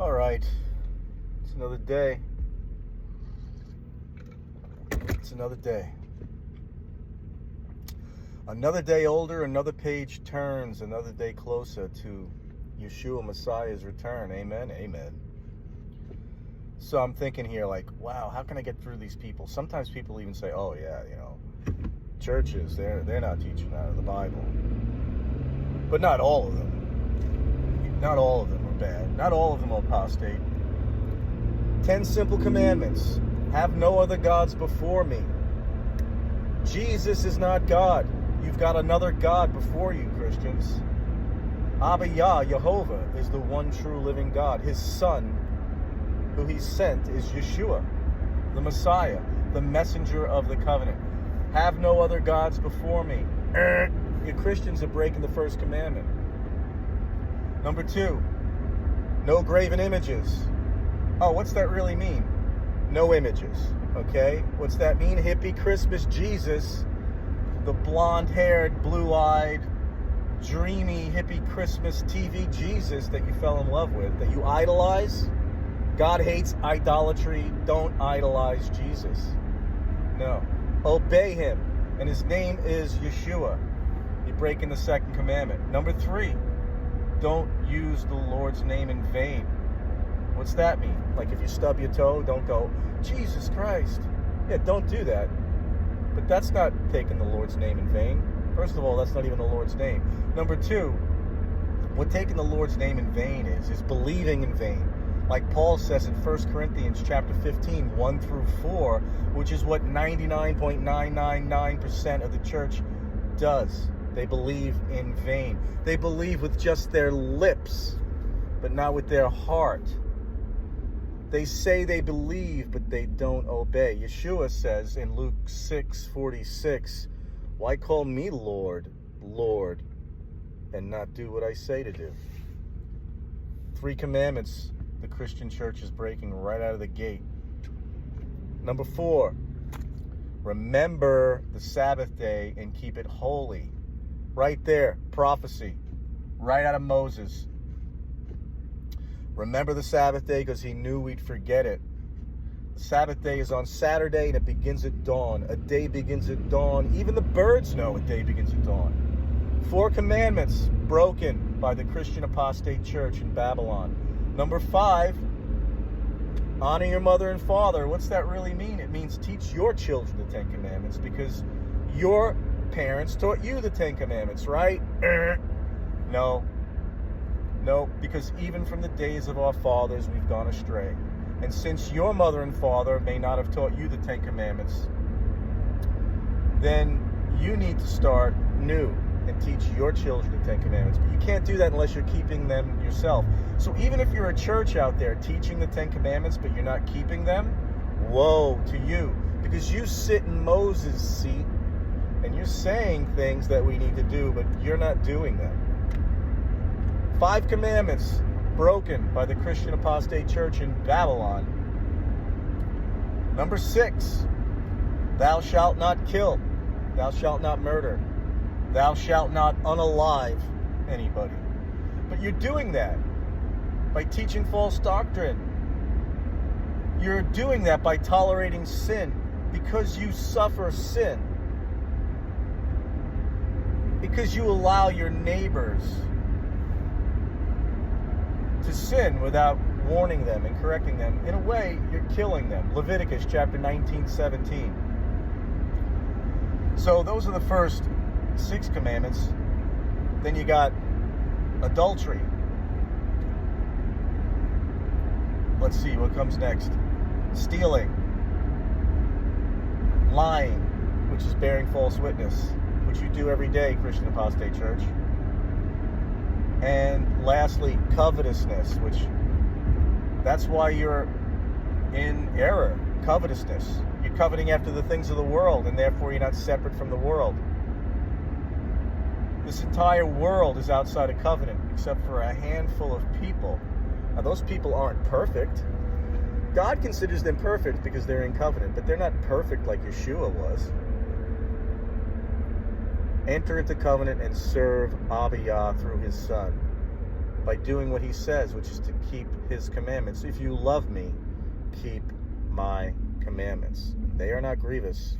All right, it's another day. It's another day. Another day older, another page turns, another day closer to Yeshua Messiah's return. Amen, amen. So I'm thinking here like, wow, how can I get through these people? Sometimes people even say, oh yeah, churches, they're not teaching out of the Bible. But not all of them. Not all of them are bad. Not all of them are apostate. 10 simple commandments. Have no other gods before me. Jesus is not God. You've got another God before you, Christians. Abba Yah, Jehovah, is the one true living God. His Son, who he sent, is Yeshua, the Messiah, the messenger of the covenant. Have no other gods before me. You Christians are breaking the first commandment. Number 2, no graven images. Oh, what's that really mean? No images, okay? What's that mean? Hippie Christmas Jesus, the blonde-haired, blue-eyed, dreamy hippie Christmas TV Jesus that you fell in love with, that you idolize. God hates idolatry. Don't idolize Jesus. No. Obey him. And his name is Yeshua. You're breaking the second commandment. Number 3, don't use the Lord's name in vain. What's that mean? Like if you stub your toe, don't go, Jesus Christ. Yeah, don't do that. But that's not taking the Lord's name in vain. First of all, that's not even the Lord's name. Number 2, what taking the Lord's name in vain is believing in vain. Like Paul says in 1 Corinthians chapter 15, 1 through 4, which is what 99.999% of the church does. They believe in vain. They believe with just their lips, but not with their heart. They say they believe, but they don't obey. Yeshua says in Luke 6:46, why call me Lord, Lord, and not do what I say to do? 3 commandments the Christian church is breaking right out of the gate. Number 4, remember the Sabbath day and keep it holy. Right there, prophecy, right out of Moses. Remember the Sabbath day because he knew we'd forget it. The Sabbath day is on Saturday and it begins at dawn. A day begins at dawn. Even the birds know a day begins at dawn. 4 commandments broken by the Christian apostate church in Babylon. Number 5, honor your mother and father. What's that really mean? It means teach your children the 10 commandments because your parents taught you the 10 commandments, right? No, because even from the days of our fathers, we've gone astray. And since your mother and father may not have taught you the 10 commandments, then you need to start new and teach your children the 10 commandments. But you can't do that unless you're keeping them yourself. So even if you're a church out there teaching the 10 commandments, but you're not keeping them, woe to you. Because you sit in Moses' seat and you're saying things that we need to do, but you're not doing them. 5 commandments broken by the Christian apostate church in Babylon. Number 6, thou shalt not kill. Thou shalt not murder. Thou shalt not unalive anybody. But you're doing that by teaching false doctrine. You're doing that by tolerating sin because you suffer sin. Because you allow your neighbors to sin without warning them and correcting them. In a way, you're killing them. Leviticus chapter 19:17. So those are the first 6 commandments. Then you got adultery. Let's see what comes next. Stealing. Lying, which is bearing false witness, which you do every day, Christian apostate church. And lastly, covetousness, which that's why you're in error. Covetousness. You're coveting after the things of the world, and therefore you're not separate from the world. This entire world is outside of covenant, except for a handful of people. Now, those people aren't perfect. God considers them perfect because they're in covenant, but they're not perfect like Yeshua was. Enter into covenant and serve Abba Yah through his Son by doing what he says, which is to keep his commandments. If you love me, keep my commandments. They are not grievous.